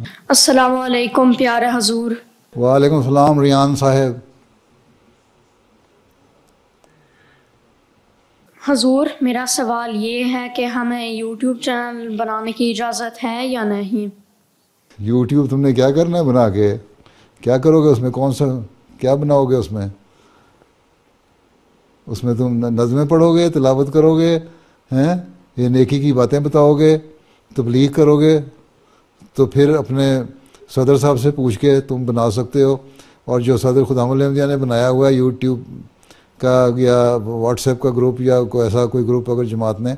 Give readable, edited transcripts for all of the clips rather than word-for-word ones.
السلام علیکم پیارے حضور۔ وعلیکم السلام ریان صاحب۔ حضور میرا سوال یہ ہے کہ ہمیں یوٹیوب چینل بنانے کی اجازت ہے یا نہیں؟ یوٹیوب تم نے کیا کرنا ہے بنا کے؟ کیا کرو گے اس میں؟ کون سا کیا بناؤ گے اس میں؟ اس میں تم نظمیں پڑھو گے، تلاوت کرو گے، ہیں یہ نیکی کی باتیں بتاؤ گے، تبلیغ کرو گے؟ تو پھر اپنے صدر صاحب سے پوچھ کے تم بنا سکتے ہو۔ اور جو صدر خدام الانبیاء نے بنایا ہوا ہے یوٹیوب کا یا واٹس ایپ کا گروپ یا کوئی ایسا کوئی گروپ اگر جماعت نے،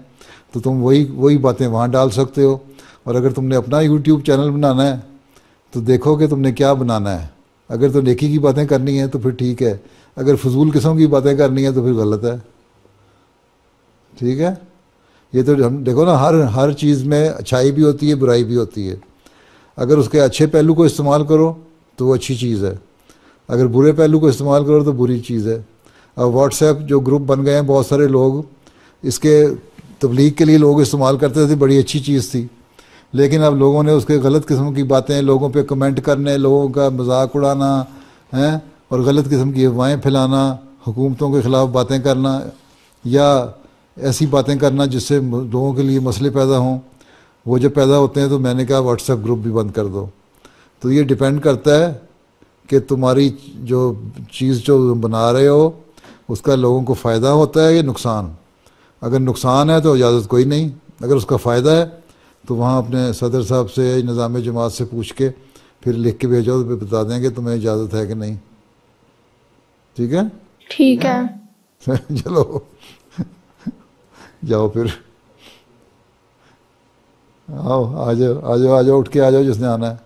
تو تم وہی باتیں وہاں ڈال سکتے ہو۔ اور اگر تم نے اپنا یوٹیوب چینل بنانا ہے تو دیکھو کہ تم نے کیا بنانا ہے۔ اگر تو نیکی کی باتیں کرنی ہیں تو پھر ٹھیک ہے، اگر فضول قسم کی باتیں کرنی ہیں تو پھر غلط ہے، ٹھیک ہے؟ یہ تو ہم دیکھو نا، ہر چیز میں اچھائی بھی ہوتی ہے، برائی بھی ہوتی ہے۔ اگر اس کے اچھے پہلو کو استعمال کرو تو وہ اچھی چیز ہے، اگر برے پہلو کو استعمال کرو تو بری چیز ہے۔ اب واٹس ایپ جو گروپ بن گئے ہیں، بہت سارے لوگ اس کے تبلیغ کے لیے لوگ استعمال کرتے تھے، بڑی اچھی چیز تھی، لیکن اب لوگوں نے اس کے غلط قسم کی باتیں، لوگوں پہ کمنٹ کرنے، لوگوں کا مذاق اڑانا ہیں اور غلط قسم کی افواہیں پھیلانا، حکومتوں کے خلاف باتیں کرنا یا ایسی باتیں کرنا جس سے لوگوں کے لیے مسئلے پیدا ہوں، وہ جب پیدا ہوتے ہیں تو میں نے کہا واٹس ایپ گروپ بھی بند کر دو۔ تو یہ ڈیپینڈ کرتا ہے کہ تمہاری جو چیز جو بنا رہے ہو اس کا لوگوں کو فائدہ ہوتا ہے یا نقصان۔ اگر نقصان ہے تو اجازت کوئی نہیں، اگر اس کا فائدہ ہے تو وہاں اپنے صدر صاحب سے یا نظام جماعت سے پوچھ کے پھر لکھ کے بھیجو تو بتا دیں گے تمہیں اجازت ہے کہ نہیں، ٹھیک ہے؟ ٹھیک ہے۔ چلو جاؤ پھر، آؤ، آ جاؤ اٹھ کے آ جاؤ جس نے آنا ہے۔